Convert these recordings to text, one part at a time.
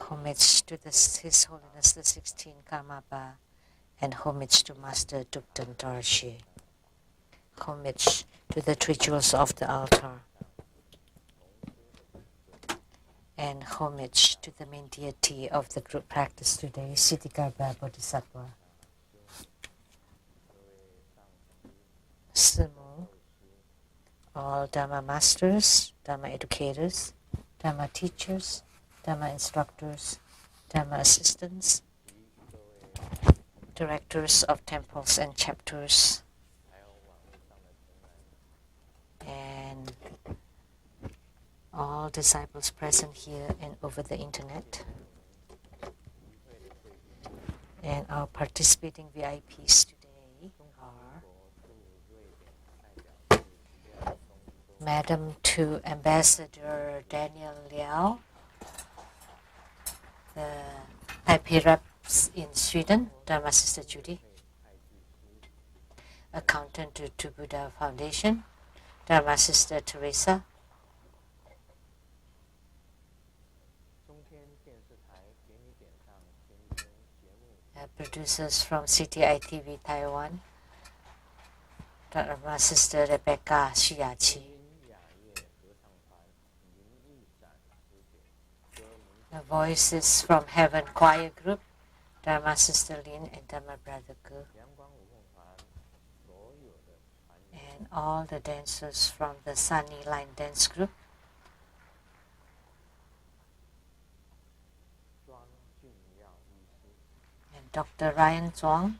Homage to His Holiness the 16th Karmapa, and homage to Master Dupten Dorje. Homage to the three jewels of the altar, and homage to the main deity of the group practice today, Siddhigarbha Bodhisattva. Sumo, all Dharma masters, Dharma educators, Dharma teachers, Dharma instructors, Dharma assistants, directors of temples and chapters, and all disciples present here and over the internet, and our participating VIPs today are Madam to Ambassador Daniel Liao, the Taipei reps in Sweden, Dharma Sister Judy, Accountant to Buddha Foundation, Dharma Sister Teresa, producers from CTI TV Taiwan, Dharma Sister Rebecca Shiyachi, the Voices from Heaven Choir Group, Dharma Sister Lin and Dharma Brother Gu, and all the dancers from the Sunny Line Dance Group, and Dr. Ryan Zhuang,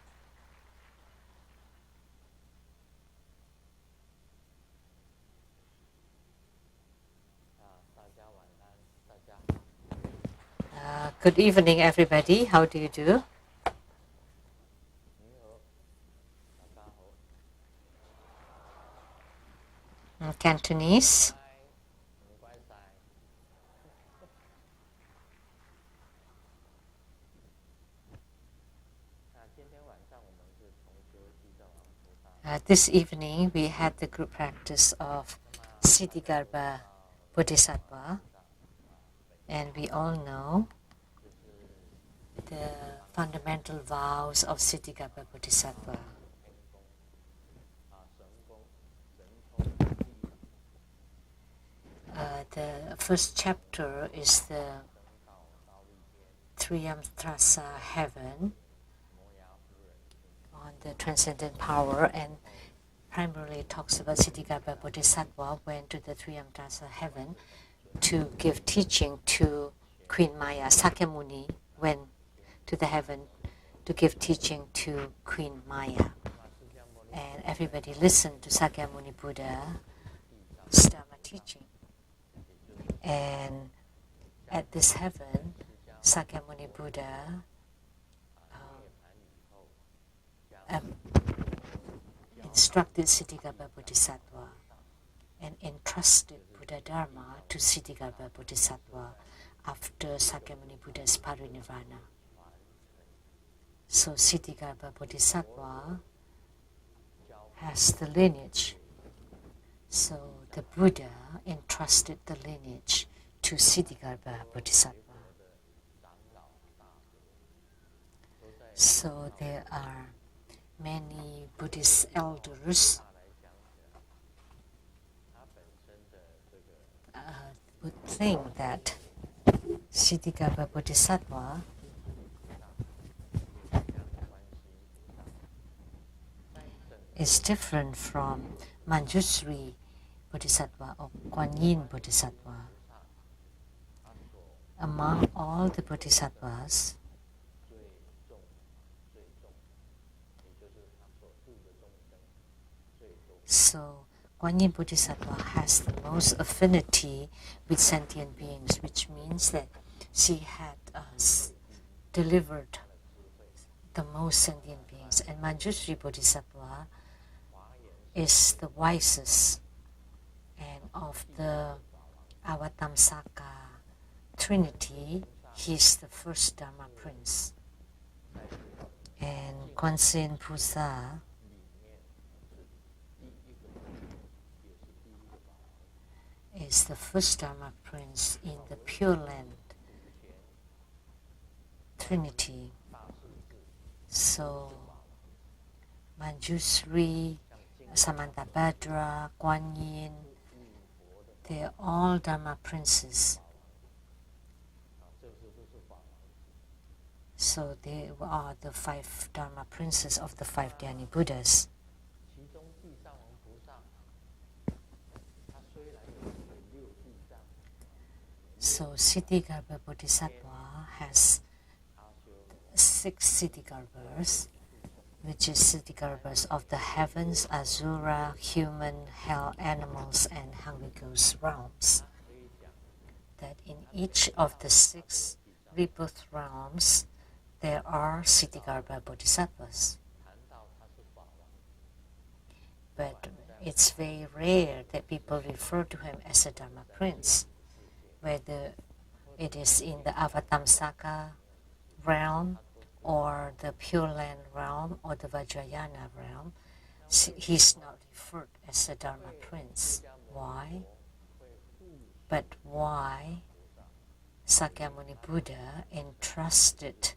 good evening, everybody. How do you do? In Cantonese. This evening, we had the group practice of Siddhigarbha Bodhisattva, and we all know the fundamental vows of Siddhigarbha Bodhisattva. The first chapter is the Triyamtrasa Heaven on the transcendent power, and primarily talks about Siddhigarbha Bodhisattva went to the Triyamtrasa Heaven to give teaching to Queen Maya. Sakyamuni went to the heaven to give teaching to Queen Maya. And everybody listened to Sakyamuni Buddha's Dharma teaching. And at this heaven, Sakyamuni Buddha instructed Siddhigarbha Bodhisattva and entrusted Buddha Dharma to Siddhigarbha Bodhisattva after Sakyamuni Buddha's parinirvana. So Siddhigarbha Bodhisattva has the lineage. So the Buddha entrusted the lineage to Siddhigarbha Bodhisattva. So there are many Buddhist elders would think that Siddhigarbha Bodhisattva is different from Manjushri Bodhisattva or Kuan Yin Bodhisattva. Among all the Bodhisattvas, so Kuan Yin Bodhisattva has the most affinity with sentient beings, which means that she had delivered the most sentient beings. And Manjushri Bodhisattva is the wisest, and of the Avatamsaka Trinity, he's the first Dharma Prince. And Kwansin Pusa is the first Dharma Prince in the Pure Land Trinity. So Manjushri, Samantabhadra, Guan Yin, they are all Dharma Princes. So they are the 5 Dharma Princes of the 5 Dhyani Buddhas. So Siddhigarbha Bodhisattva has 6 Siddhigarbhas, which is Siddhigarbhas of the heavens, Asura, human, hell, animals, and hungry ghost realms. That in each of the 6 rebirth realms, there are Siddhigarbha Bodhisattvas. But it's very rare that people refer to him as a Dharma Prince, whether it is in the Avatamsaka realm or the Pure Land realm or the Vajrayana realm. He's not referred as a Dharma Prince. Why? But why Sakyamuni Buddha entrusted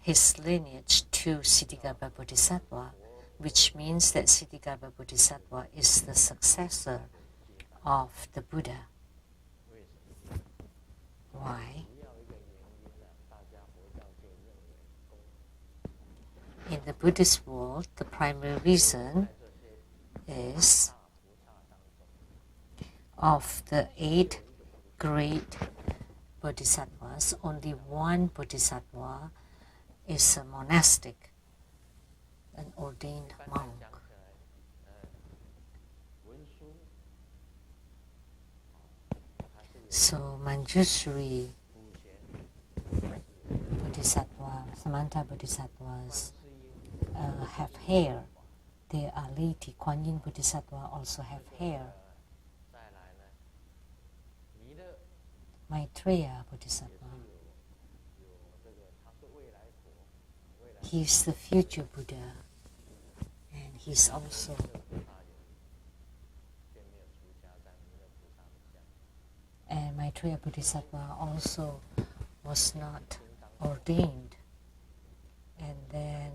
his lineage to Siddhigarbha Bodhisattva, which means that Siddhigarbha Bodhisattva is the successor of the Buddha. Why? In the Buddhist world, the primary reason is of the 8 great bodhisattvas, only one bodhisattva is a monastic, an ordained monk. So Manjushri Bodhisattva, Samanta Bodhisattvas have hair. They are Leti. Kuan Yin Bodhisattva also have hair. Maitreya Bodhisattva, he's the future Buddha, and he's also and Maitreya Bodhisattva also was not ordained. And then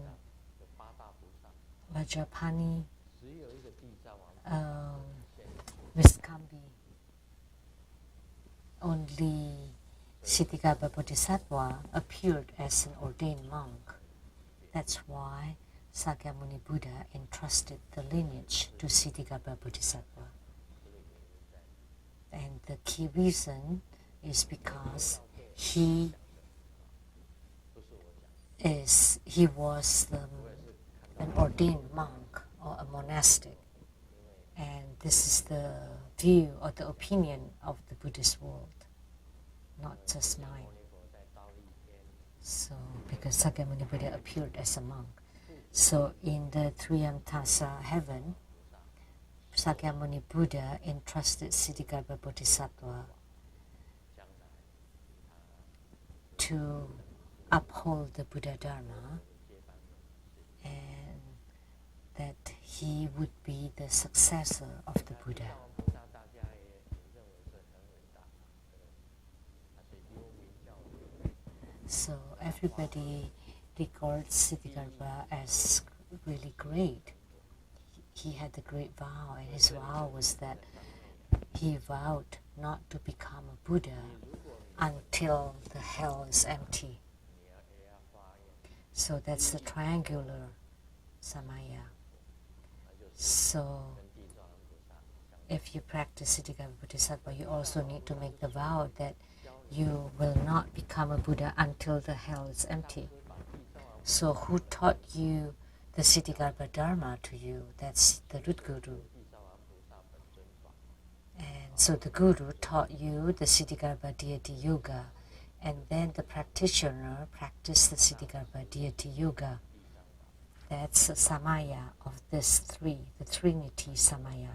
Vajrapani, Viskambi, only Siddhigarbha Bodhisattva appeared as an ordained monk. That's why Sakyamuni Buddha entrusted the lineage to Siddhigarbha Bodhisattva. And the key reason is because he was an ordained monk or a monastic. And this is the view or the opinion of the Buddhist world, not just mine. So, because Sakyamuni Buddha appeared as a monk. So, in the Triyamtasa heaven, Sakyamuni Buddha entrusted Siddhigarbha Bodhisattva to uphold the Buddha Dharma, and that he would be the successor of the Buddha. So everybody regards Siddhigarbha as really great. He had a great vow, and his vow was that he vowed not to become a Buddha until the hell is empty. So that's the triangular samaya. So if you practice Siddhigarbha Bodhisattva, you also need to make the vow that you will not become a Buddha until the hell is empty. So who taught you the Siddhigarbha Dharma to you? That's the root guru. And so the guru taught you the Siddhigarbha deity yoga, and then the practitioner practiced the Siddhigarbha deity yoga. That's a samaya of this 3, the Trinity samaya.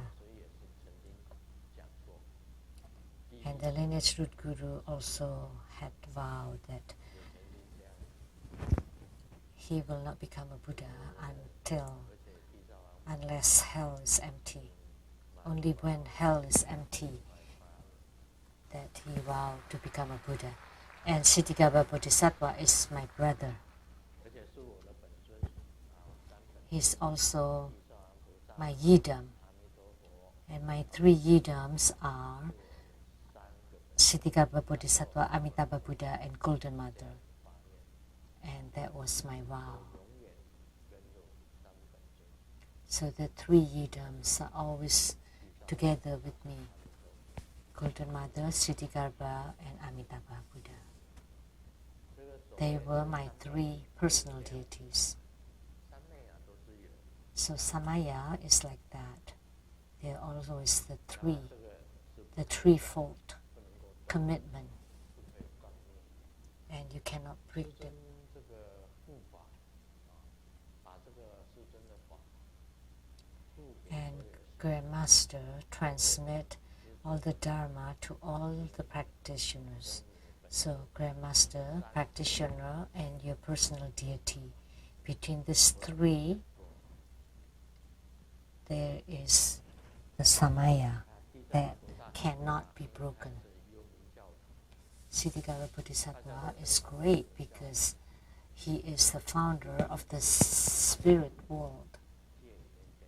And the lineage root guru also had vowed that he will not become a Buddha unless hell is empty. Only when hell is empty, that he vowed to become a Buddha. And Siddhigarbha Bodhisattva is my brother. He's also my yidam. And my 3 yidams are Siddhigarbha Bodhisattva, Amitabha Buddha, and Golden Mother. And that was my vow. So the 3 yidams are always together with me. Golden Mother, Siddhigarbha, and Amitabha Buddha. They were my 3 personal deities. So Samaya is like that. There always the threefold commitment, and you cannot break them. And Grandmaster transmit all the Dharma to all the practitioners. So Grandmaster, practitioner, and your personal deity. Between these 3, there is the Samaya that cannot be broken. Siddhigarbha Bodhisattva is great because he is the founder of the spirit world.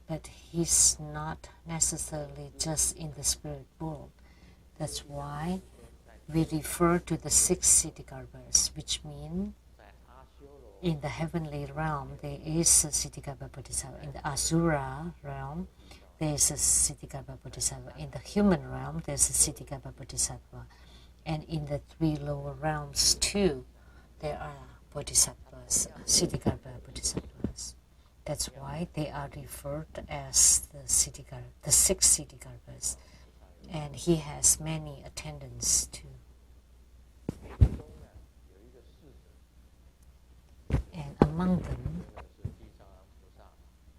But he's not necessarily just in the spirit world. That's why we refer to the 6 Siddhigarbhas, which mean in the heavenly realm there is a Siddhigarbha Bodhisattva. In the Asura realm there is a Siddhigarbha Bodhisattva. In the human realm there's a Siddhigarbha Bodhisattva. And in the 3 lower realms too, there are Bodhisattvas, Siddhigarbha Bodhisattvas. That's why they are referred as the 6 Siddhigarbhas. And he has many attendants too. And among them,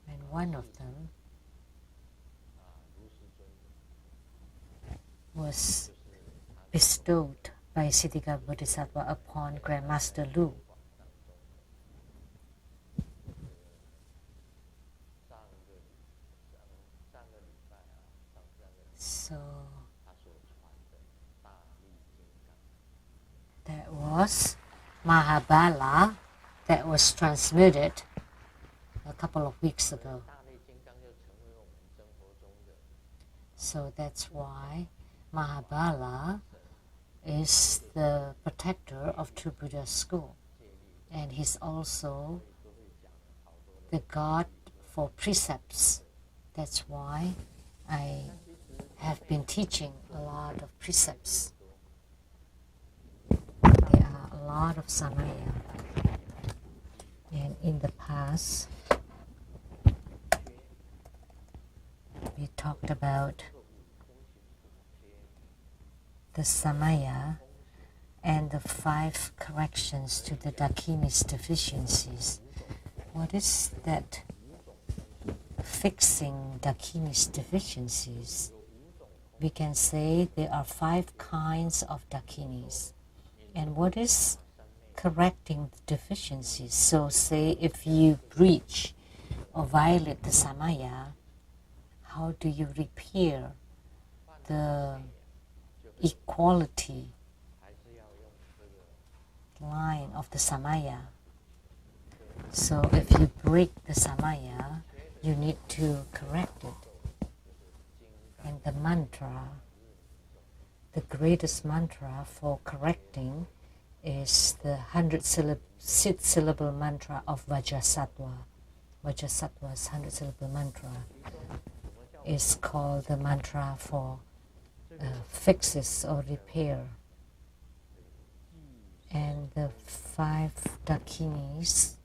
and one of them was bestowed by Siddhigarbha Bodhisattva upon Grandmaster Lu. So that was Mahabala that was transmitted a couple of weeks ago. So that's why Mahabala is the protector of True Buddha School. And he's also the god for precepts. That's why I have been teaching a lot of precepts. There are a lot of Samaya. And in the past, we talked about the Samaya and the 5 corrections to the Dakini's deficiencies. What is that? Fixing Dakini's deficiencies. We can say there are 5 kinds of Dakinis. And what is correcting the deficiencies? So say if you breach or violate the Samaya, how do you repair the equality line of the Samaya? So if you break the Samaya, you need to correct it. And the mantra, the greatest mantra for correcting is the 100-syllable mantra of Vajrasattva. Vajrasattva's 100-syllable mantra is called the mantra for fixes or repair. And the 5 Dakinis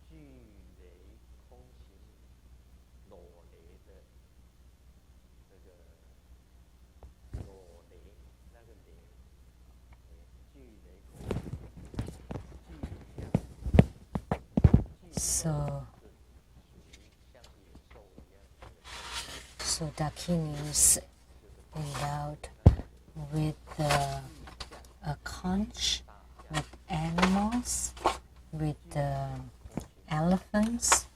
So Dakinis endowed with a conch, with animals, with elephants,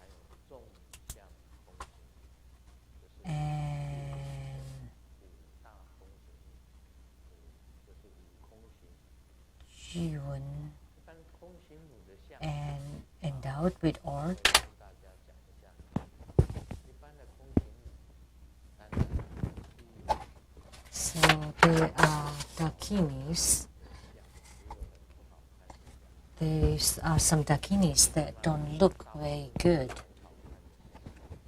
and out with art. So there are dakinis. There are some dakinis that don't look very good,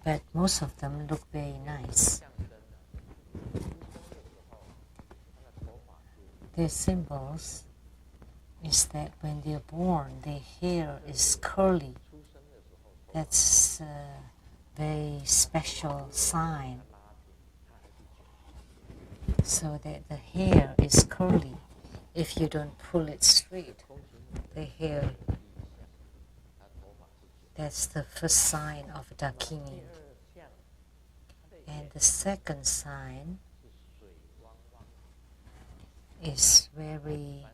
but most of them look very nice. Their symbols is that when they're born, their hair is curly. That's a very special sign. So that the hair is curly. If you don't pull it straight, the hair, that's the first sign of dakini. And the second sign is very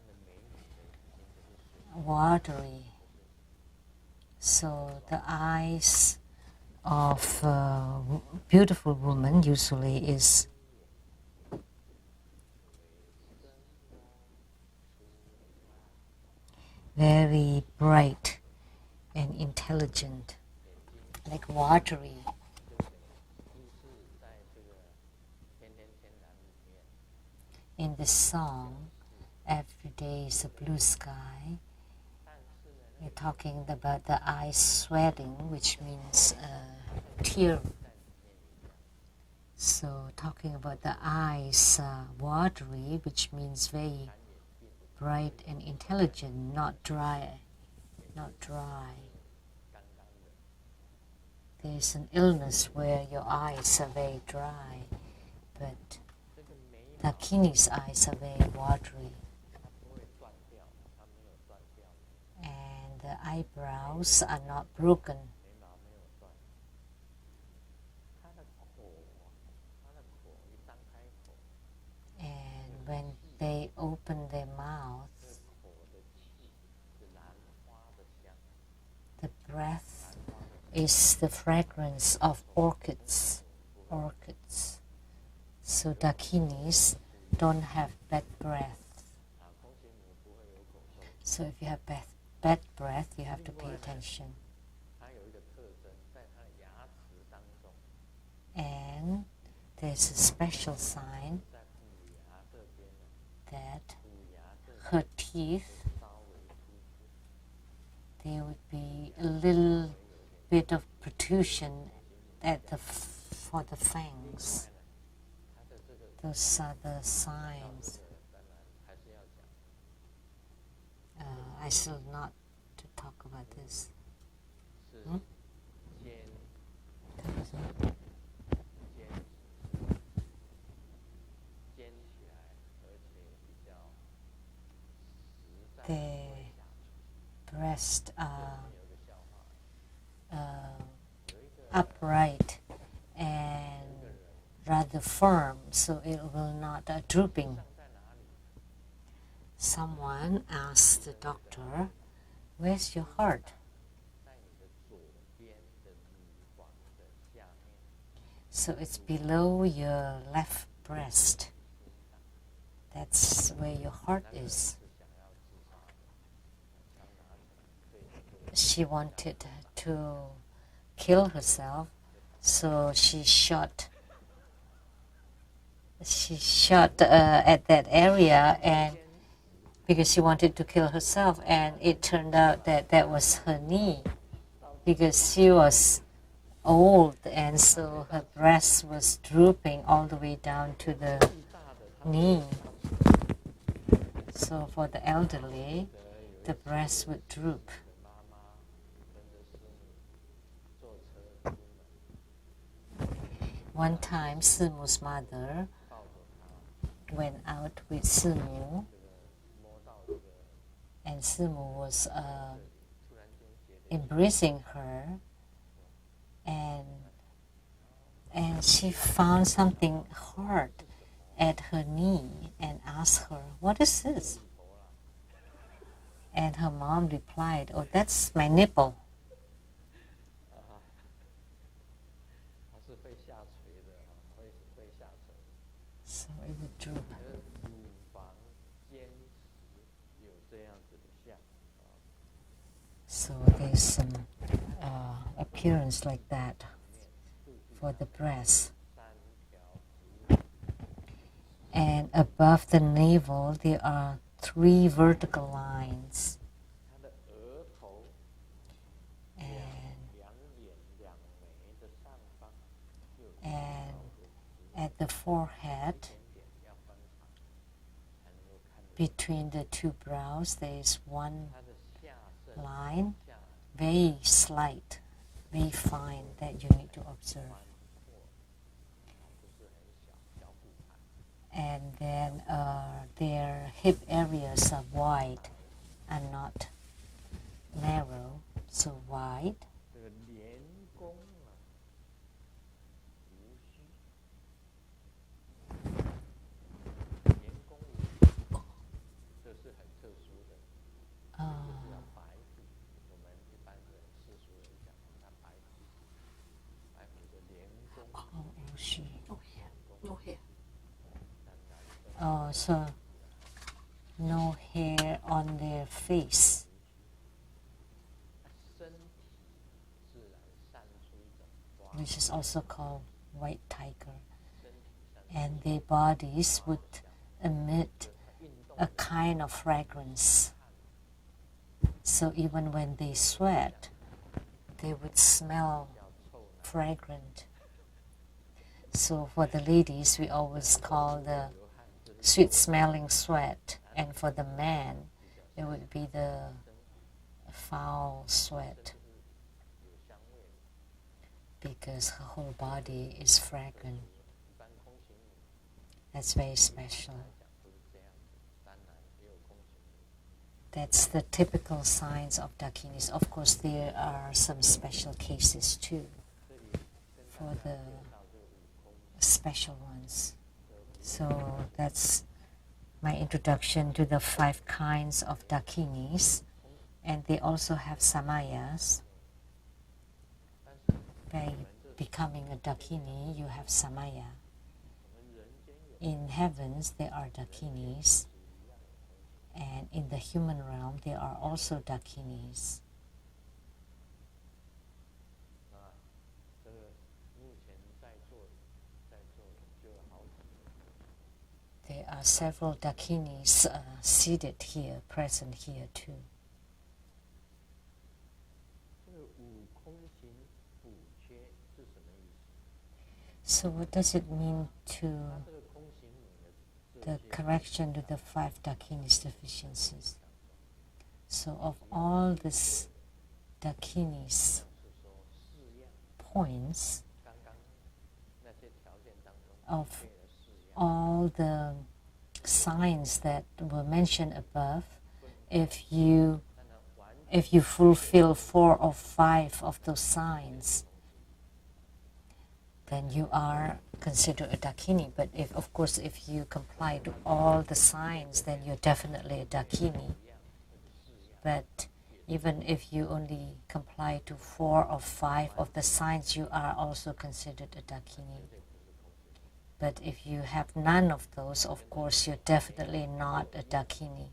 watery. So the eyes of a beautiful woman usually is very bright and intelligent, like watery. In this song, every day is a blue sky. We're talking about the eyes sweating, which means tear. So talking about the eyes watery, which means very bright and intelligent, not dry. There's an illness where your eyes are very dry, but dakini's eyes are very watery. And the eyebrows are not broken. And when they open their mouth, the breath is the fragrance of orchids. So dakinis don't have bad breath. So if you have bad breath, you have to pay attention. And there's a special sign that her teeth, there would be a little bit of protrusion for the fangs. Those are the signs. I shall not to talk about this. The breasts are upright and rather firm, so it will not drooping. Someone asked the doctor, "Where's your heart?" So it's below your left breast. That's where your heart is. She wanted to kill herself, so she shot at that area, and because she wanted to kill herself, and it turned out that was her knee, because she was old, and so her breast was drooping all the way down to the knee. So for the elderly, the breast would droop. One time, Simu's mother went out with Simu, and Simu was embracing her, and she found something hard at her knee and asked her, "What is this?" And her mom replied, "Oh, that's my nipple." So it would droop. So there's some appearance like that for the breast. And above the navel, there are 3 vertical lines. And at the forehead, between the 2 brows, there is 1 line, very slight, very fine, that you need to observe. And then their hip areas are wide and not narrow, so wide. So no hair on their face. Which is also called white tiger. And their bodies would emit a kind of fragrance. So even when they sweat, they would smell fragrant. So for the ladies, we always call the sweet-smelling sweat, and for the man, it would be the foul sweat, because her whole body is fragrant. That's very special. That's the typical signs of Dakinis. Of course, there are some special cases too, for the special ones. So that's my introduction to the 5 kinds of Dakinis. And they also have Samayas. By becoming a Dakini, you have Samaya. In heavens, there are Dakinis. And in the human realm, there are also Dakinis. There are several Dakinis seated here, present here too. So what does it mean to the correction to the 5 Dakinis deficiencies? So of all these Dakinis points, of all the signs that were mentioned above, if you fulfill 4 or 5 of those signs, then you are considered a Dakini. But of course, if you comply to all the signs, then you're definitely a Dakini. But even if you only comply to 4 or 5 of the signs, you are also considered a Dakini. But if you have none of those, of course, you're definitely not a Dakini.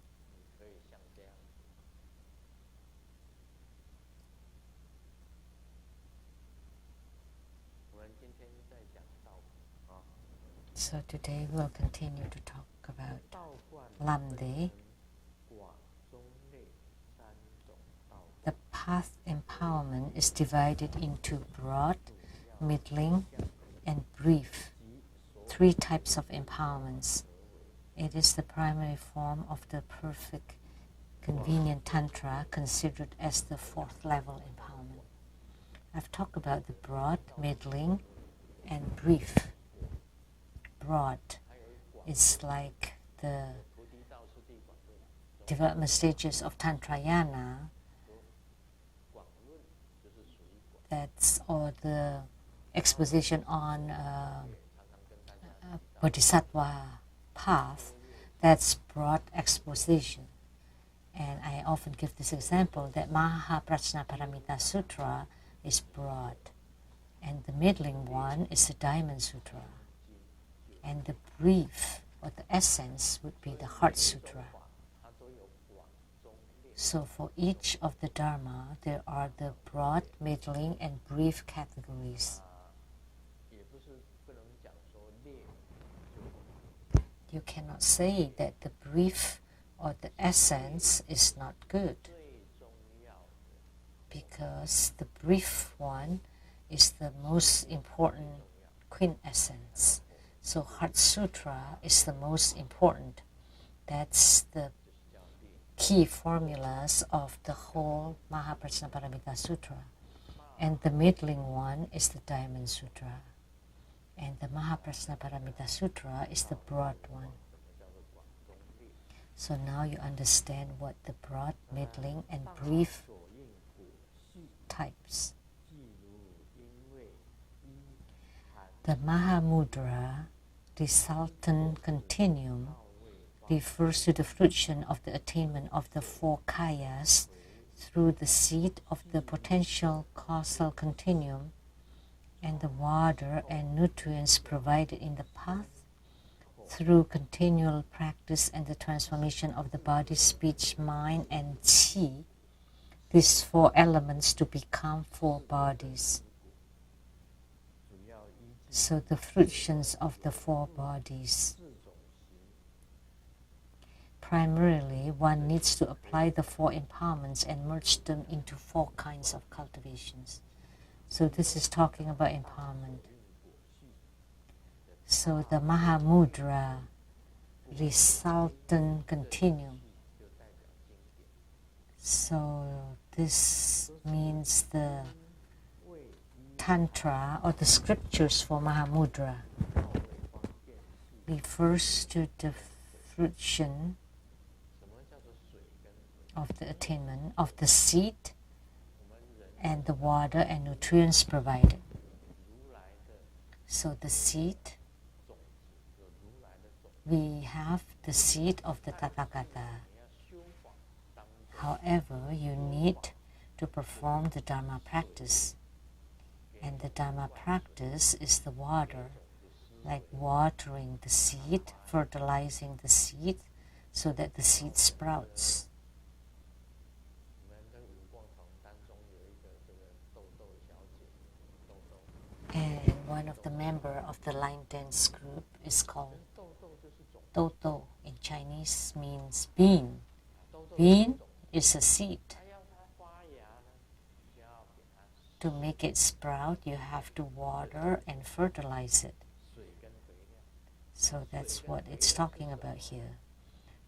So today we'll continue to talk about Lamdre. The path empowerment is divided into broad, middling, and brief. 3 types of empowerments. It is the primary form of the perfect, convenient Tantra, considered as the 4th level empowerment. I've talked about the broad, middling, and brief. Broad is like the development stages of Tantrayana. That's or the exposition on Bodhisattva path. That's broad exposition. And I often give this example that Mahaprajna Paramita Sutra is broad, and the middling one is the Diamond Sutra, and the brief or the essence would be the Heart Sutra. So for each of the Dharma, there are the broad, middling, and brief categories. You cannot say that the brief or the essence is not good, because the brief one is the most important quintessence. So Heart Sutra is the most important. That's the key formulas of the whole Mahaprajnaparamita Sutra. And the middling one is the Diamond Sutra. And the Mahaprajnaparamita Sutra is the broad one. So now you understand what the broad, middling, and brief types. The Mahamudra, resultant continuum, refers to the fruition of the attainment of the four kayas through the seed of the potential causal continuum and the water and nutrients provided in the path through continual practice and the transformation of the body, speech, mind, and qi, these four elements to become four bodies. So the fruitions of the four bodies. Primarily, one needs to apply the four empowerments and merge them into four kinds of cultivations. So this is talking about empowerment. So the Mahamudra, resultant continuum. So this means the Tantra or the scriptures for Mahamudra refers to the fruition of the attainment of the seed and the water and nutrients provided. So the seed, we have the seed of the Tathagata. However, you need to perform the Dharma practice. And the Dharma practice is the water, like watering the seed, fertilizing the seed so that the seed sprouts. And one of the members of the line dance group is called Toto. In Chinese means bean. Bean is a seed. To make it sprout, you have to water and fertilize it. So that's what it's talking about here.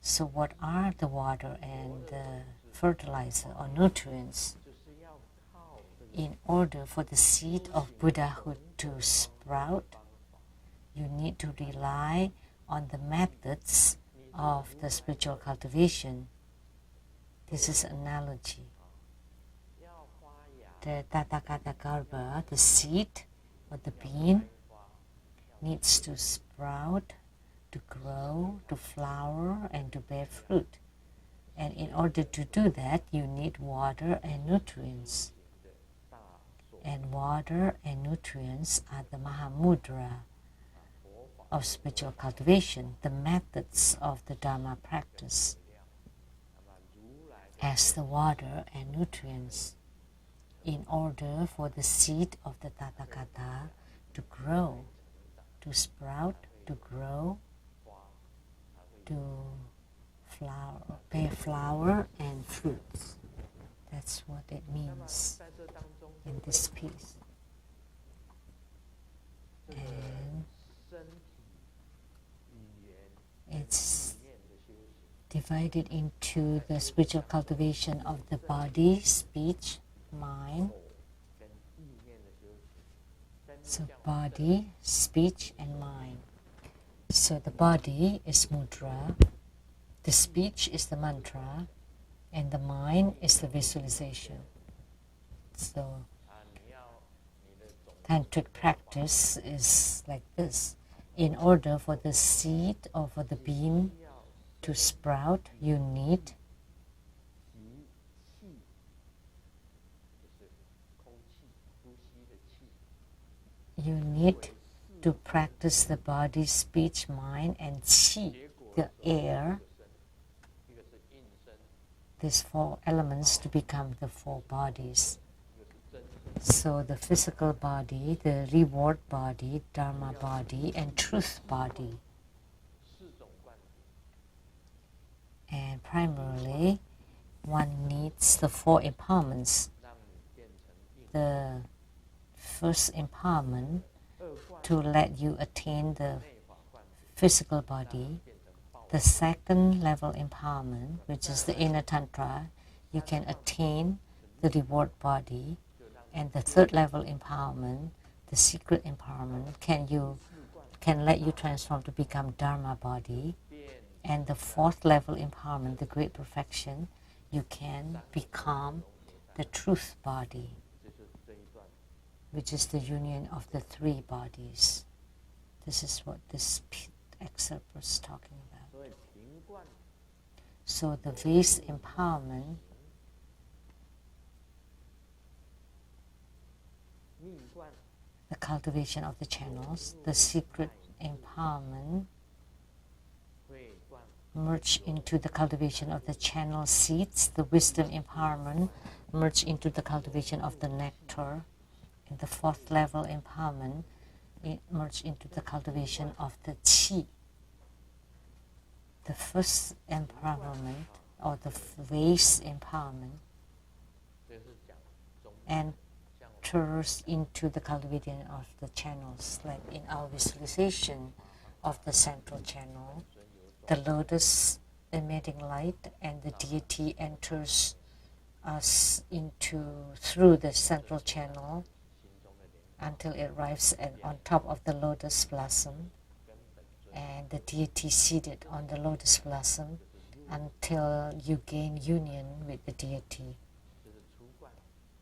So what are the water and the fertilizer or nutrients? In order for the seed of Buddhahood to sprout, you need to rely on the methods of the spiritual cultivation. This is analogy. The Tathagata Garbha, the seed or the bean, needs to sprout, to grow, to flower, and to bear fruit. And in order to do that, you need water and nutrients. And water and nutrients are the Mahamudra of spiritual cultivation, the methods of the Dharma practice, as the water and nutrients, in order for the seed of the Tathagata to grow, to sprout, to grow, to flower, bear flower and fruits. That's what it means in this piece. And it's divided into the spiritual cultivation of the body, speech, mind. So body, speech, and mind. So the body is mudra, the speech is the mantra, and the mind is the visualization. So tantric practice is like this. In order for the seed or for the bean to sprout, you need to practice the body, speech, mind, and qi, the air. these 4 elements to become the 4 bodies. So the physical body, the reward body, dharma body, and truth body. And primarily, one needs the 4 empowerments. The first empowerment to let you attain the physical body. The second level empowerment, which is the inner tantra, you can attain the reward body. And the third level empowerment, the secret empowerment, can let you transform to become dharma body. And the fourth level empowerment, the great perfection, you can become the truth body, which is the union of the 3 bodies. This is what this excerpt was talking about. So the base empowerment the cultivation of the channels, the secret empowerment merge into the cultivation of the channel seeds, the wisdom empowerment merge into the cultivation of the nectar, and the fourth level empowerment merge into the cultivation of the qi. The first empowerment, or the base empowerment, enters into the cultivation of the channels, like in our visualization of the central channel. The lotus emitting light and the deity enters us through the central channel until it arrives on top of the lotus blossom, and the deity seated on the lotus blossom until you gain union with the deity.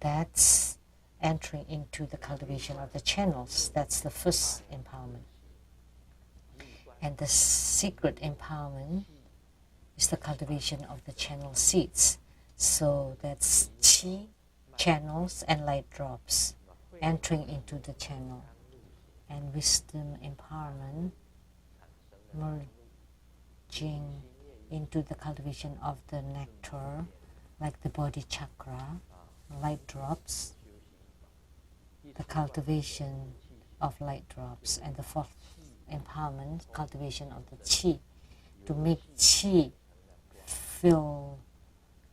That's entering into the cultivation of the channels. That's the first empowerment. And the secret empowerment is the cultivation of the channel seeds. So that's qi, channels, and light drops entering into the channel. And wisdom empowerment merging into the cultivation of the nectar, like the body chakra, light drops, the cultivation of light drops, and the fourth empowerment, cultivation of the qi, to make qi fill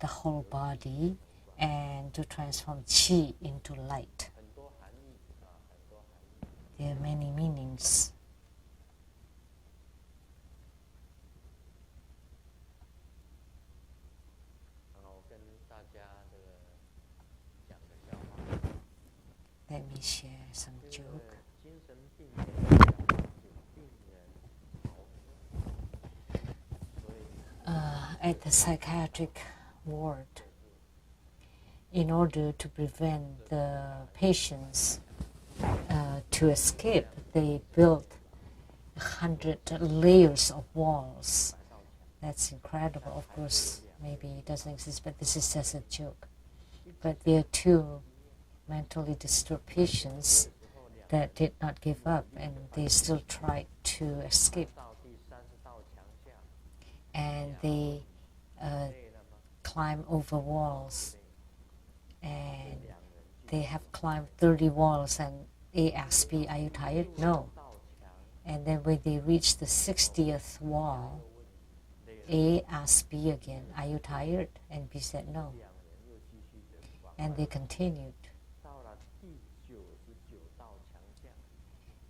the whole body and to transform qi into light. There are many meanings. Let me share some joke. At the psychiatric ward, in order to prevent the patients to escape, they built 100 layers of walls. That's incredible. Of course, maybe it doesn't exist, but this is just a joke. But there are 2 mentally disturbed patients that did not give up, and they still tried to escape. And they climb over walls, and they have climbed 30 walls, and A asks B, "Are you tired?" "No." And then when they reached the 60th wall, A asked B again, "Are you tired?" And B said no. And they continued.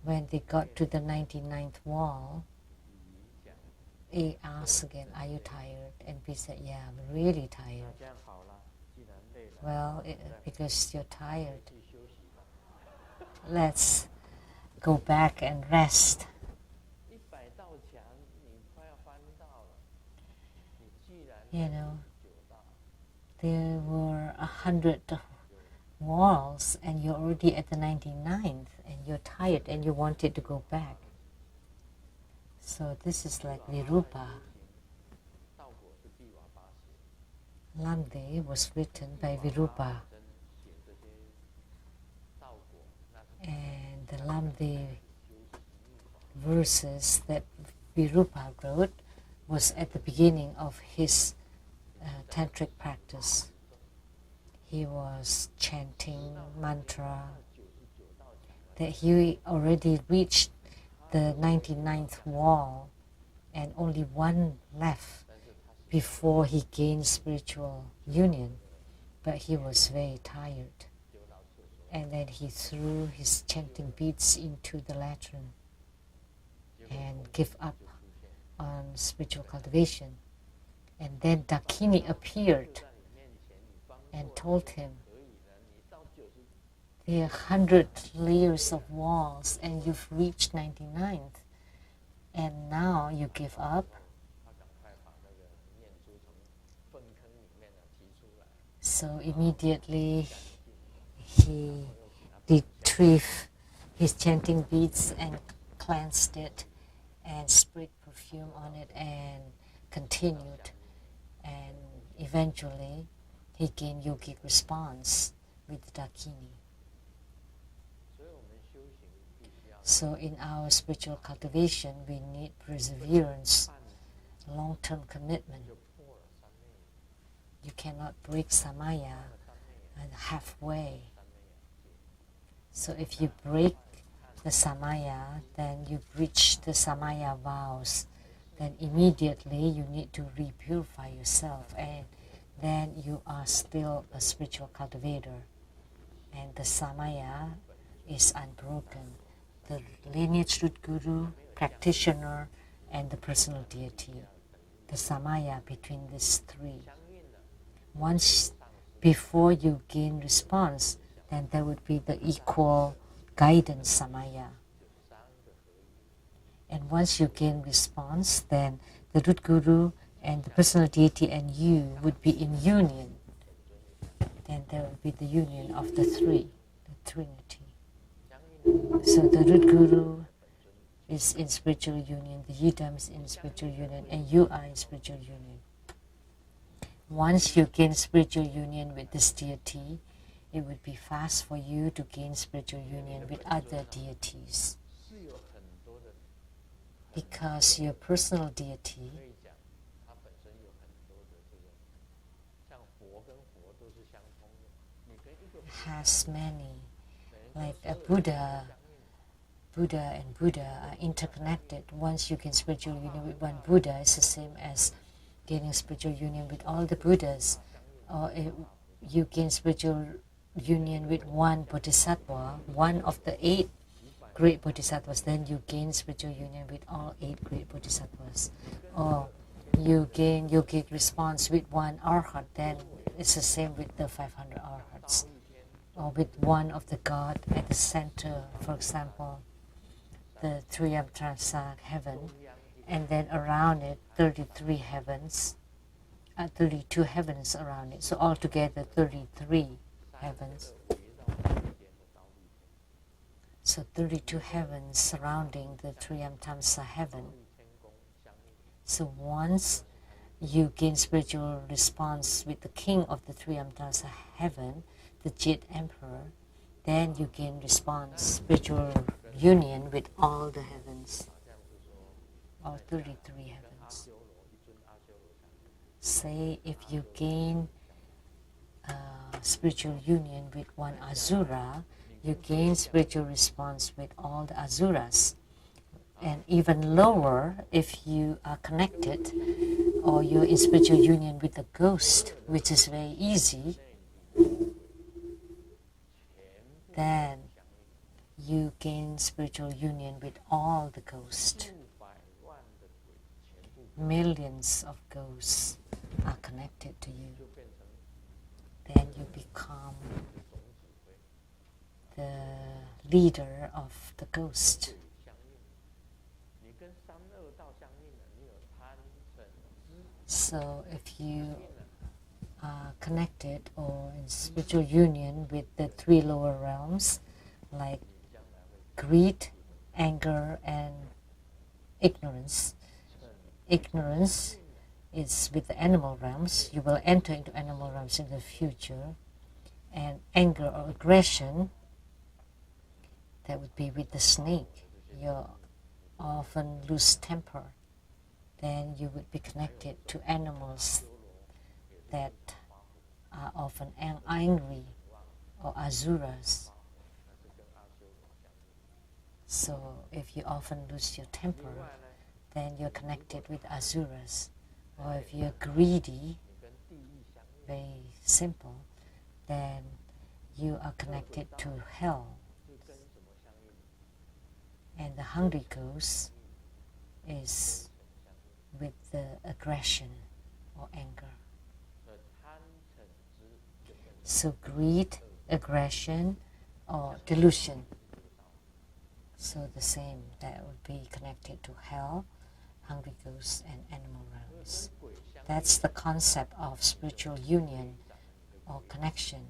When they got to the 99th wall, A asked again, "Are you tired?" And B said, "Yeah, I'm really tired." "Well, because you're tired, let's go back and rest." You know, there were 100 walls and you're already at the 99th and you're tired and you wanted to go back. So this is like Virupa. Lamdre was written by Virupa. And the Lamdre verses that Virupa wrote was at the beginning of his tantric practice. He was chanting mantra that he already reached the 99th wall and only one left before he gained spiritual union, but he was very tired. And then he threw his chanting beads into the latrine and gave up on spiritual cultivation. And then Dakini appeared and told him, there are 100 layers of walls and you've reached 99th, and now you give up. So immediately he retrieved his chanting beads and cleansed it and sprayed perfume on it and continued. And eventually he gained yogic response with Dakini. So in our spiritual cultivation, we need perseverance, long-term commitment. You cannot break samaya halfway. So if you break the samaya, then you breach the samaya vows. Then immediately you need to repurify yourself, and then you are still a spiritual cultivator. And the samaya is unbroken. The lineage root guru, practitioner, and the personal deity. The samaya between these three. Once before you gain response, then there would be the equal guidance samaya. And once you gain response, then the root guru and the personal deity and you would be in union. Then there will be the union of the three, the Trinity. So the root guru is in spiritual union, the yidam is in spiritual union, and you are in spiritual union. Once you gain spiritual union with this deity, it would be fast for you to gain spiritual union with other deities. Because your personal deity has many, like a Buddha and Buddha are interconnected. Once you gain spiritual union with one Buddha, it's the same as gaining spiritual union with all the Buddhas. Or if you gain spiritual union with one Bodhisattva, one of the 8 great Bodhisattvas, then you gain spiritual union with all 8 great Bodhisattvas. Or you gain yogic response with one Arhat, then it's the same with the 500 Arhats. Or with one of the God at the center, for example, the Triyamtrasa heaven, and then around it 33 heavens, 32 heavens around it. So altogether 33 heavens. So 32 heavens surrounding the Triyamtamsa heaven. So once you gain spiritual response with the king of the Triyamtamsa heaven, the Jade Emperor, then you gain response, spiritual union with all the heavens, all 33 heavens. Say if you gain spiritual union with one Asura, you gain spiritual response with all the Asuras. And even lower, if you are connected or you're in spiritual union with the ghost, which is very easy, then you gain spiritual union with all the ghosts. Millions of ghosts are connected to you. Then you become the leader of the ghost. So if you are connected or in spiritual union with the 3 lower realms, like greed, anger, and ignorance. Ignorance is with the animal realms. You will enter into animal realms in the future. And anger or aggression, that would be with the snake. You often lose temper. Then you would be connected to animals that are often angry or asuras. So if you often lose your temper, then you're connected with asuras. Or if you're greedy, very simple, then you are connected to hell. And the hungry ghost is with the aggression or anger. So greed, aggression, or delusion. So the same, that would be connected to hell, hungry ghosts, and animal realms. That's the concept of spiritual union or connection,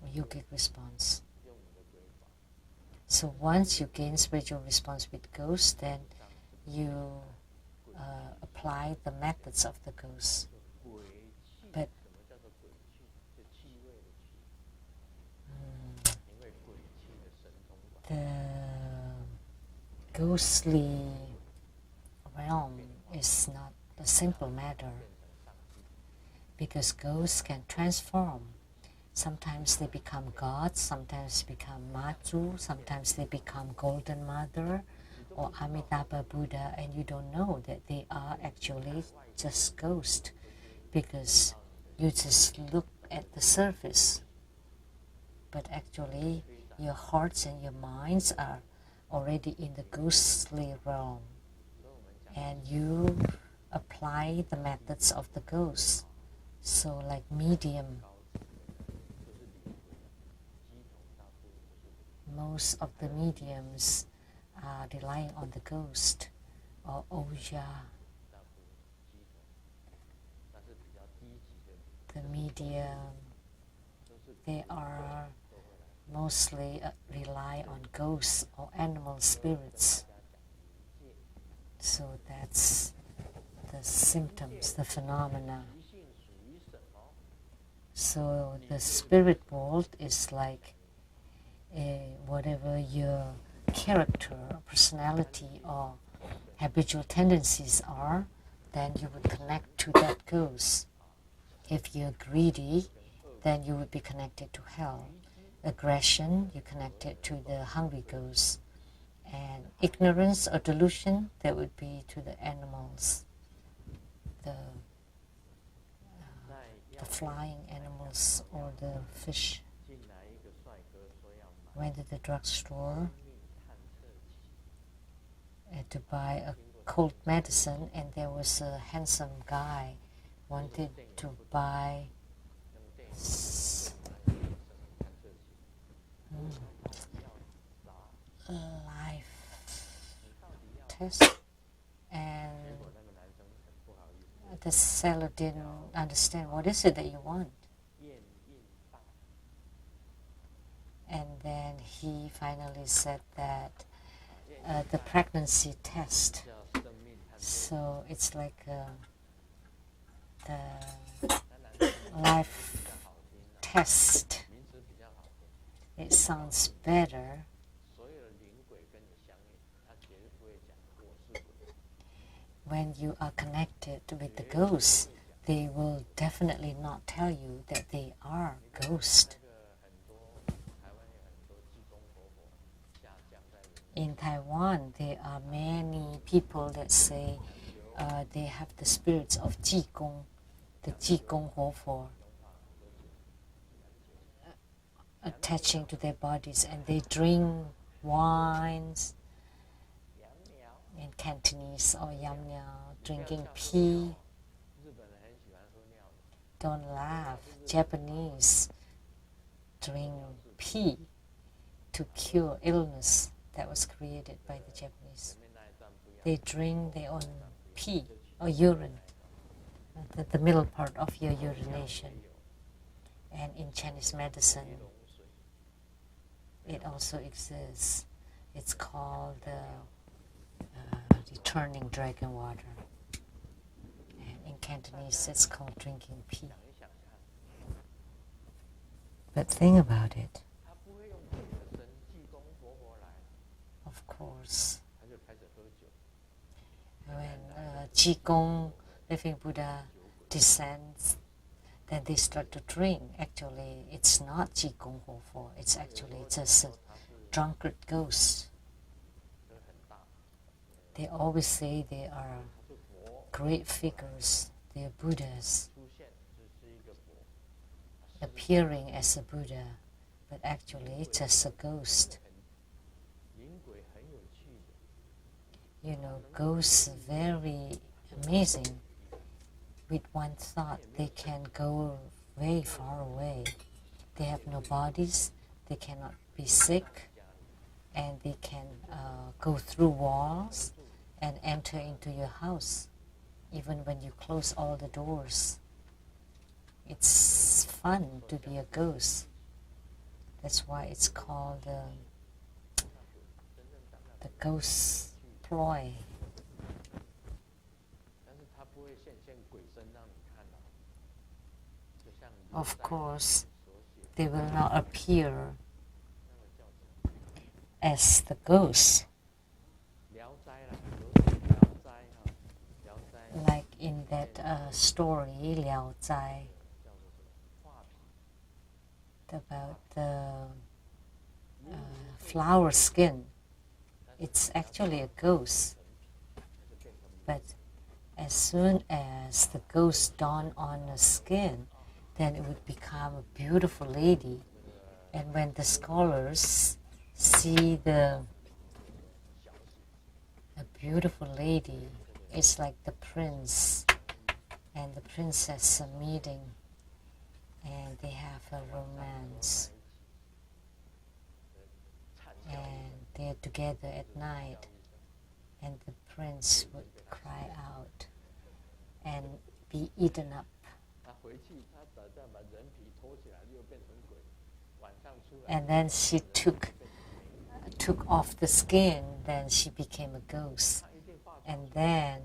or yogic response. So once you gain spiritual response with ghosts, then you apply the methods of the ghosts. But the ghostly realm is not a simple matter, because ghosts can transform. Sometimes they become gods, sometimes become Matsu, sometimes they become Golden Mother or Amitabha Buddha, and you don't know that they are actually just ghosts, because you just look at the surface. But actually, your hearts and your minds are already in the ghostly realm, and you apply the methods of the ghosts. So like medium, most of the mediums are relying on the ghost, or Oja. The medium, they are mostly rely on ghosts or animal spirits. So that's the symptoms, the phenomena. So the spirit world is like whatever your character, personality, or habitual tendencies are, then you would connect to that ghost. If you're greedy, then you would be connected to hell. Aggression, you connect it to the hungry ghost. And ignorance or delusion, that would be to the animals, the flying animals or the fish. Went to the drugstore to buy a cold medicine, and there was a handsome guy wanted to buy life test, and the seller didn't understand, what is it that you want? And then he finally said that the pregnancy test. So it's like the life test. It sounds better. When you are connected with the ghosts, they will definitely not tell you that they are ghosts. In Taiwan, there are many people that say they have the spirits of Jigong, the Jigong Hofo, attaching to their bodies, and they drink wines in Cantonese or Yam Niao, drinking pee. Don't laugh. Japanese drink pee to cure illness that was created by the Japanese. They drink their own pee or urine, the middle part of your urination. And in Chinese medicine, it also exists. It's called returning dragon water. And in Cantonese, it's called drinking pee. But think about it. Of course, when Jigong, living Buddha, descends then they start to drink. Actually, it's not Qigong Hofo. It's actually just a drunkard ghost. They always say they are great figures. They are Buddhas, appearing as a Buddha, but actually it's just a ghost. You know, ghosts are very amazing. With one thought, they can go very far away. They have no bodies, they cannot be sick, and they can go through walls and enter into your house, even when you close all the doors. It's fun to be a ghost. That's why it's called the ghost ploy. Of course, they will not appear as the ghost. Like in that story, Liao Zai, about the flower skin. It's actually a ghost. But as soon as the ghost dawned on the skin, then it would become a beautiful lady. And when the scholars see a beautiful lady, it's like the prince and the princess are meeting, and they have a romance. And they're together at night, and the prince would cry out and be eaten up. And then she took off the skin, then she became a ghost. And then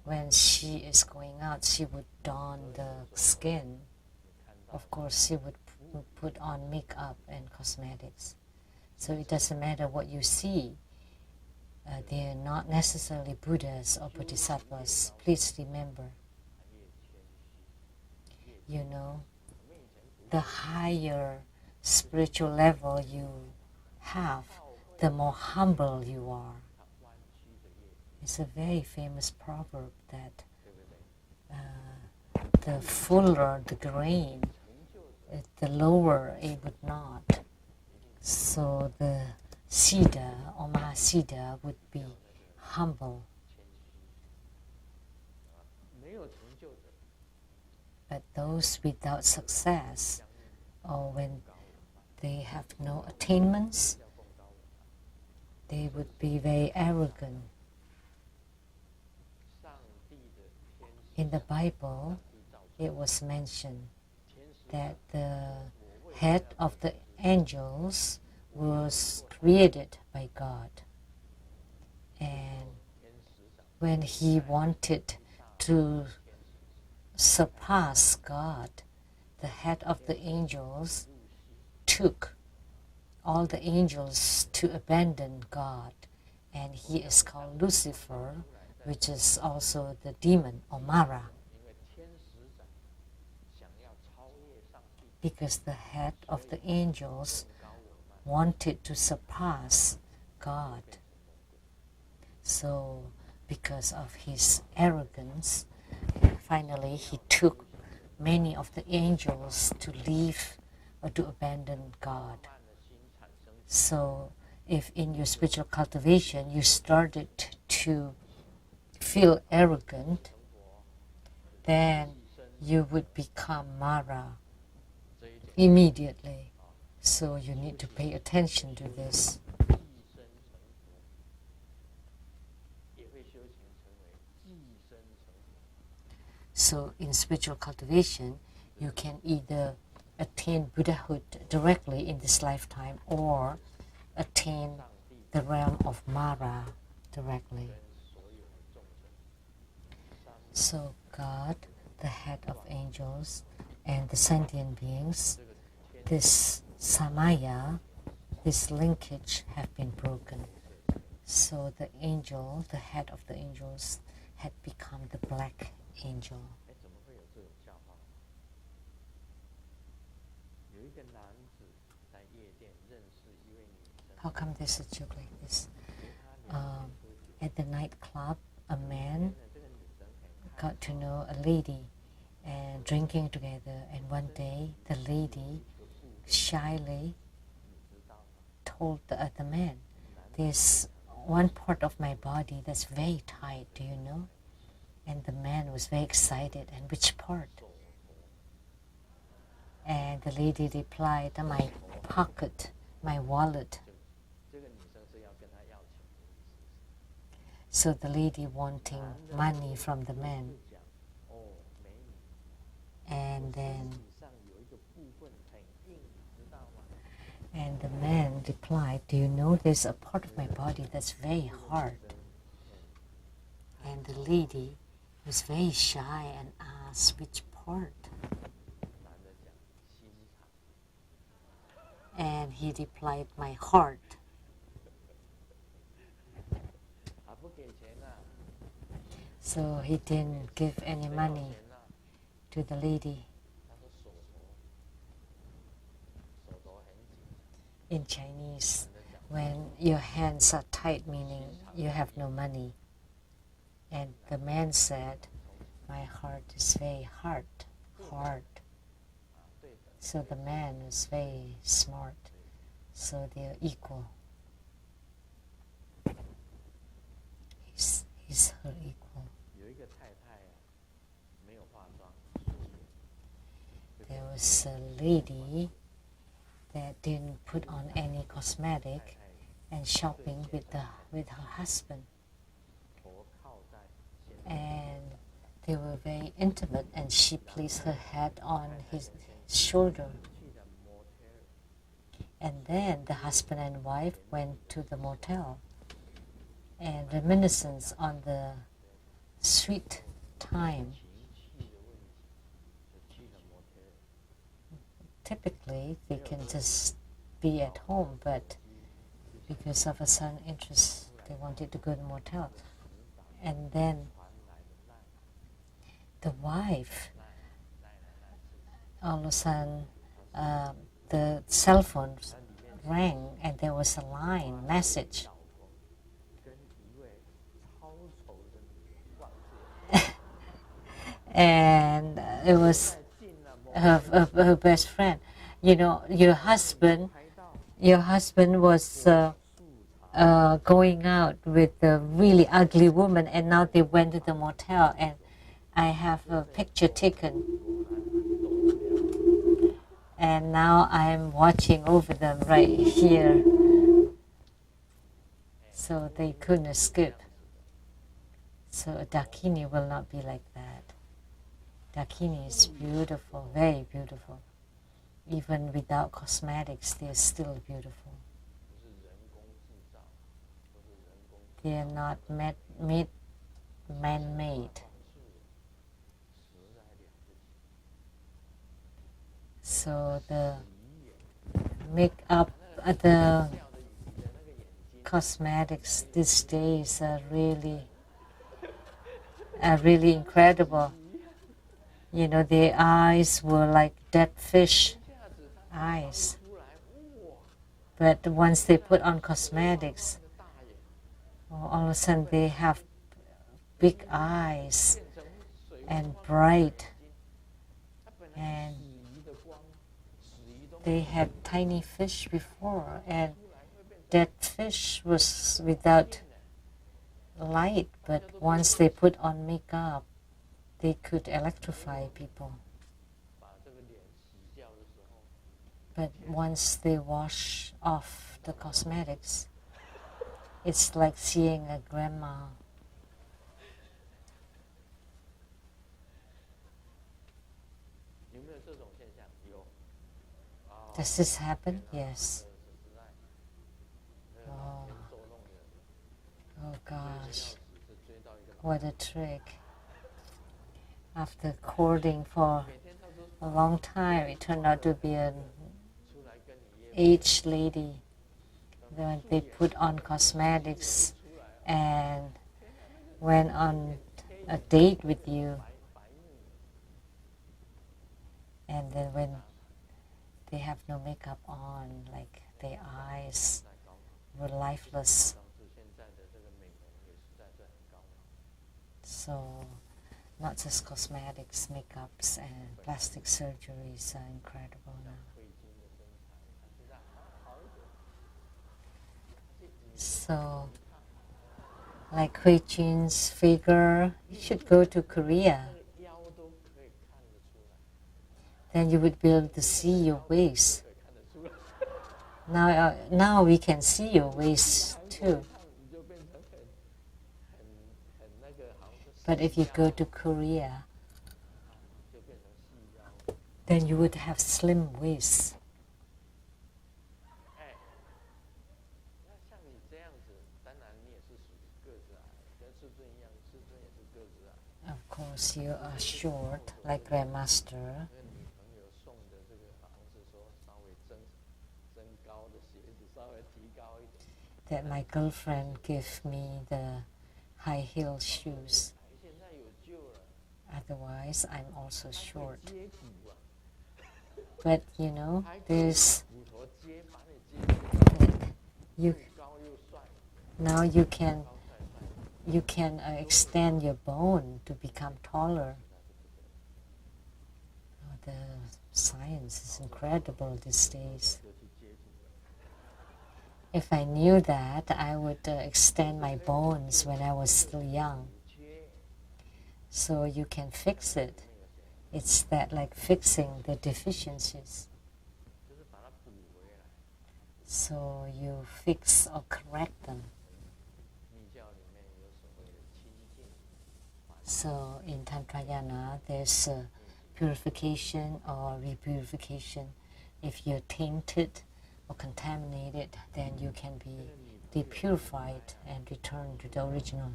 when she is going out, she would don the skin. Of course, she would put on makeup and cosmetics. So it doesn't matter what you see. They are not necessarily Buddhas or Bodhisattvas. Please remember. You know, the higher spiritual level you have, the more humble you are. It's a very famous proverb that the fuller the grain, the lower it would not. So the Siddha or Mahasiddha would be humble. But those without success, or when they have no attainments, they would be very arrogant. In the Bible, it was mentioned that the head of the angels was created by God. And when he wanted to surpass God, the head of the angels took all the angels to abandon God. And he is called Lucifer, which is also the demon or Mara. Because the head of the angels wanted to surpass God. So because of his arrogance, finally he took many of the angels to leave or to abandon God. So if in your spiritual cultivation you started to feel arrogant, then you would become Mara immediately. So you need to pay attention to this. So in spiritual cultivation, you can either attain Buddhahood directly in this lifetime or attain the realm of Mara directly. So God, the head of angels, and the sentient beings, this samaya, this linkage have been broken. So the angel, the head of the angels, had become the black angel. How come there's a joke like this? At the nightclub, a man got to know a lady and drinking together, and one day the lady shyly told the other man, there's one part of my body that's very tight, do you know? And the man was very excited, and which part? And the lady replied, my pocket, my wallet. So the lady wanting money from the man. And the man replied, do you know there's a part of my body that's very hard? And the lady was very shy and asked, which part? And he replied, my heart. So he didn't give any money to the lady. In Chinese, when your hands are tight, meaning you have no money. And the man said, my heart is very hard. So the man is very smart. So they're equal. He's her equal. There was a lady that didn't put on any cosmetic and shopping with her husband. And they were very intimate, and she placed her head on his shoulder. And then the husband and wife went to the motel, and reminiscence on the sweet time. Typically, they can just be at home, but because of a sudden interest, they wanted to go to the motel. And then the wife, all of a sudden, the cell phone rang, and there was a message. And it was her best friend. You know, your husband was going out with a really ugly woman, and now they went to the motel, and I have a picture taken. And now I'm watching over them right here. So they couldn't escape. So a Dakini will not be like that. Dakini is beautiful, very beautiful. Even without cosmetics, they're still beautiful. They are not man-made. So the makeup, the cosmetics these days are really incredible. You know, their eyes were like dead fish eyes. But once they put on cosmetics, all of a sudden they have big eyes and bright. And they had tiny fish before, and that fish was without light. But once they put on makeup, they could electrify people. But once they wash off the cosmetics, it's like seeing a grandma. Does this happen? Yes. Oh gosh. What a trick. After courting for a long time, it turned out to be an aged lady. Then they put on cosmetics and went on a date with you. And then when they have no makeup on, like their eyes were lifeless. So not just cosmetics, makeups, and plastic surgeries are incredible now. So, like Hui Jin's figure, you should go to Korea. Then you would be able to see your waist. Now we can see your waist too. But if you go to Korea, then you would have slim waists. Of course, you are short, like Grandmaster. That my girlfriend gave me the high heel shoes. Otherwise, I'm also short. But you know, now you can extend your bone to become taller. Oh, the science is incredible these days. If I knew that, I would extend my bones when I was still young. So you can fix it. It's that like fixing the deficiencies. So you fix or correct them. So in Tantrayana, there's purification or repurification. If you're tainted or contaminated, then you can be depurified and returned to the original.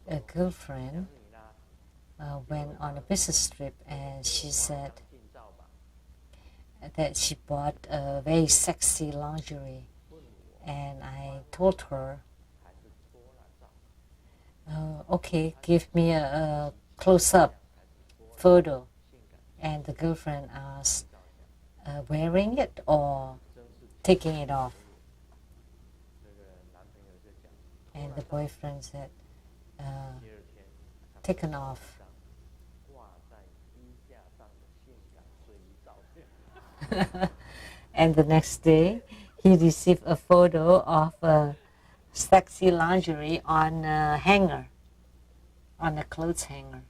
A girlfriend went on a business trip, and she said that she bought a very sexy lingerie, and I told her, okay, give me a close-up photo. And the girlfriend asked, wearing it or taking it off? And the boyfriend said, taken off. And the next day, he received a photo of a sexy lingerie on a hanger, on a clothes hanger.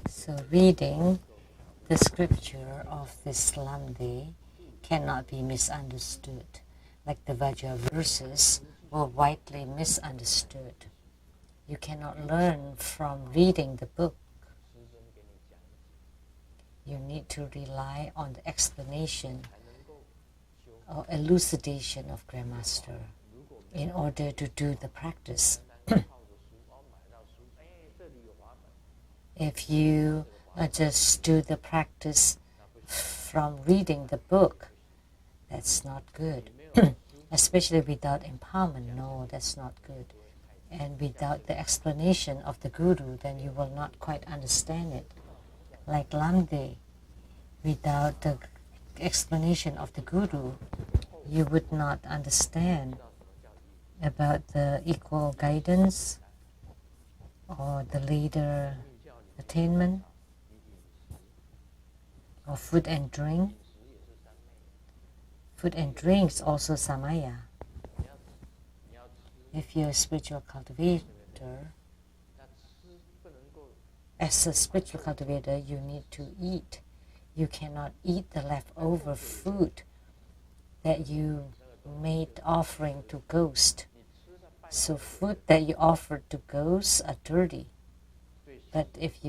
So reading the scripture of this Lamdre cannot be misunderstood, like the Vajra verses were widely misunderstood. You cannot learn from reading the book. You need to rely on the explanation or elucidation of Grandmaster in order to do the practice. If you just do the practice from reading the book, that's not good. Especially without empowerment, no, that's not good. And without the explanation of the Guru, then you will not quite understand it. Like Lamdre, without the explanation of the Guru, you would not understand about the equal guidance or the leader attainment or food and drink. Food and drink is also samaya. If you're a spiritual cultivator, as a spiritual cultivator, you need to eat. You cannot eat the leftover food that you made offering to ghost. So food that you offered to ghosts are dirty. But if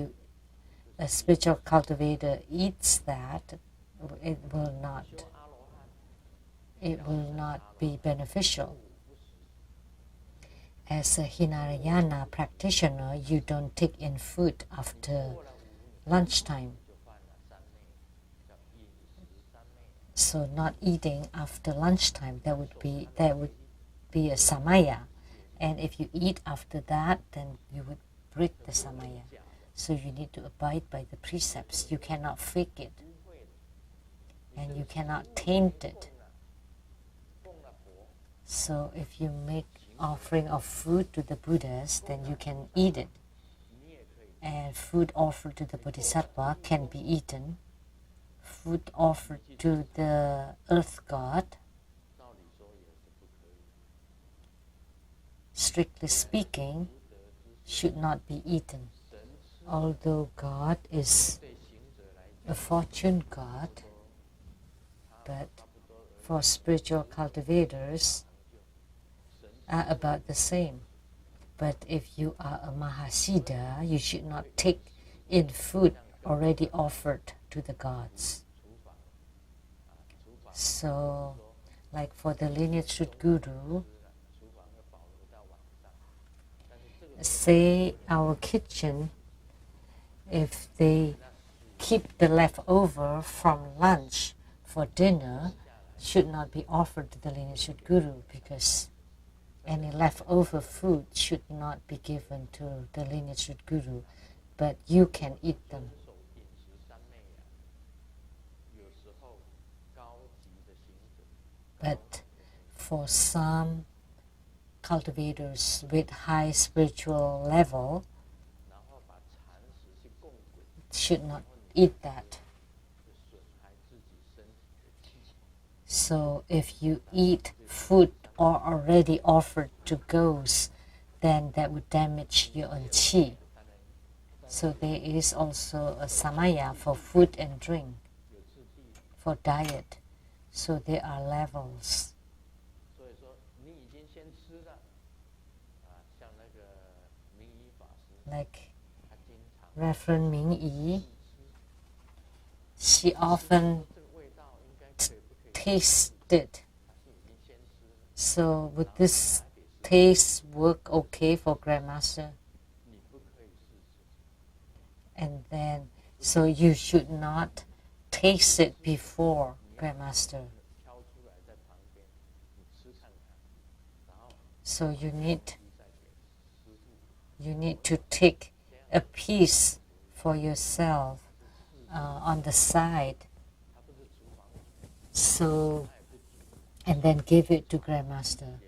a spiritual cultivator eats that, it will not be beneficial. As a Hinayana practitioner, you don't take in food after lunchtime. So not eating after lunchtime, that would be a samaya. And if you eat after that, then you would break the samaya. So you need to abide by the precepts. You cannot fake it. And you cannot taint it. So if you make offering of food to the Buddhas, then you can eat it. And food offered to the Bodhisattva can be eaten. Food offered to the earth god, strictly speaking, should not be eaten. Although God is a fortune god, but for spiritual cultivators are about the same. But if you are a Mahasiddha, you should not take in food already offered to the gods. So, like for the lineage truth guru, say our kitchen, if they keep the leftover from lunch for dinner, should not be offered to the lineage truth guru, because any leftover food should not be given to the lineage truth guru, but you can eat them. But for some cultivators with high spiritual level, should not eat that. So if you eat food or already offered to ghosts, then that would damage your own qi. So there is also a samaya for food and drink, for diet. So there are levels. Like Reverend Ming Yi, she often tasted. So would this taste work okay for Grandmaster? And then, so you should not taste it before Grandmaster. So you need to take a piece for yourself on the side. So, and then give it to Grandmaster.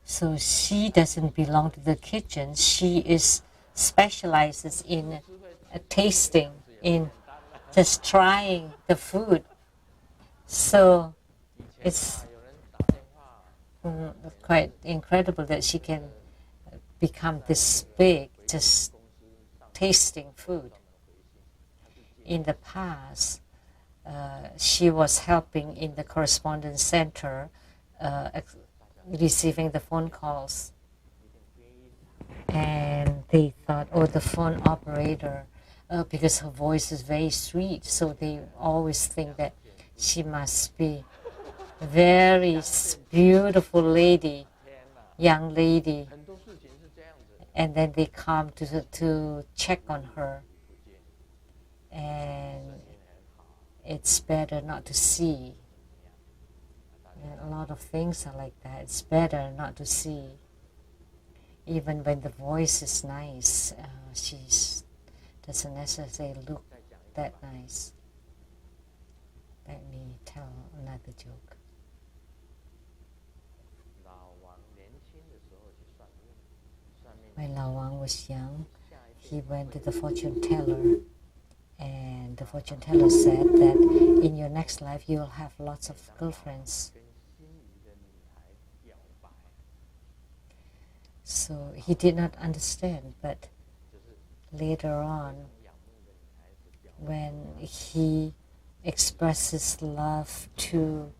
So she doesn't belong to the kitchen. She specializes in tasting, in just trying the food. So it's quite incredible that she can become this big, just tasting food. In the past, she was helping in the correspondence center, receiving the phone calls. And they thought, oh, the phone operator, because her voice is very sweet, so they always think that she must be a very beautiful lady, young lady. And then they come to check on her. And it's better not to see. And a lot of things are like that. It's better not to see. Even when the voice is nice, she doesn't necessarily look that nice. Let me tell another joke. When Lao Wang was young, he went to the fortune teller, and the fortune teller said that in your next life you will have lots of girlfriends. So he did not understand, but later on, when he expresses love to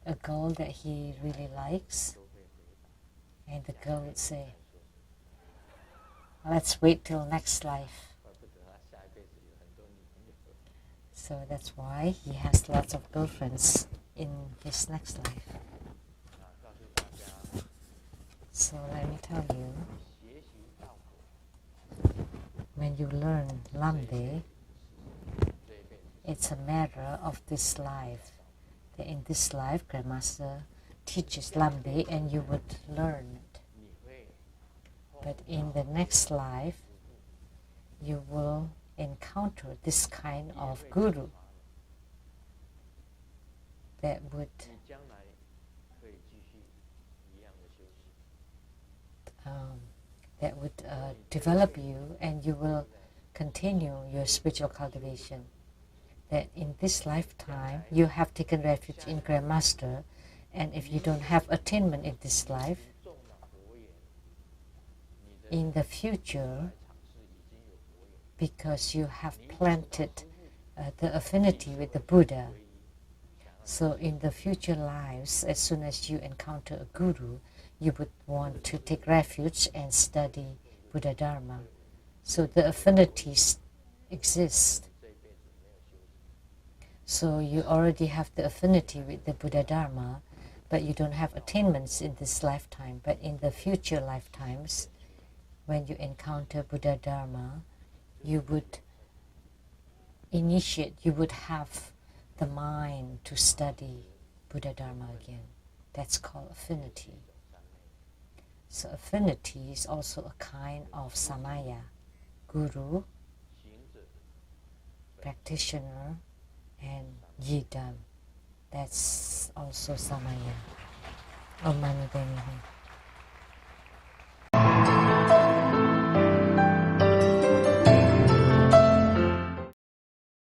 a girl that he really likes, and the girl would say, let's wait till next life. So that's why he has lots of girlfriends in his next life. So let me tell you, when you learn Lamdre, it's a matter of this life. That in this life, Grandmaster teaches Lamdre and you would learn it. But in the next life, you will encounter this kind of guru that would develop you, and you will continue your spiritual cultivation. That in this lifetime, you have taken refuge in Grandmaster, and if you don't have attainment in this life, in the future, because you have planted the affinity with the Buddha, so in the future lives, as soon as you encounter a guru, you would want to take refuge and study Buddha Dharma. So the affinities exist. So you already have the affinity with the Buddha Dharma, but you don't have attainments in this lifetime. But in the future lifetimes, when you encounter Buddha Dharma, you would initiate, you would have the mind to study Buddha Dharma again. That's called affinity. So affinity is also a kind of samaya, guru, practitioner, and yidam. That's also samaya. Om Mani Padme Hum.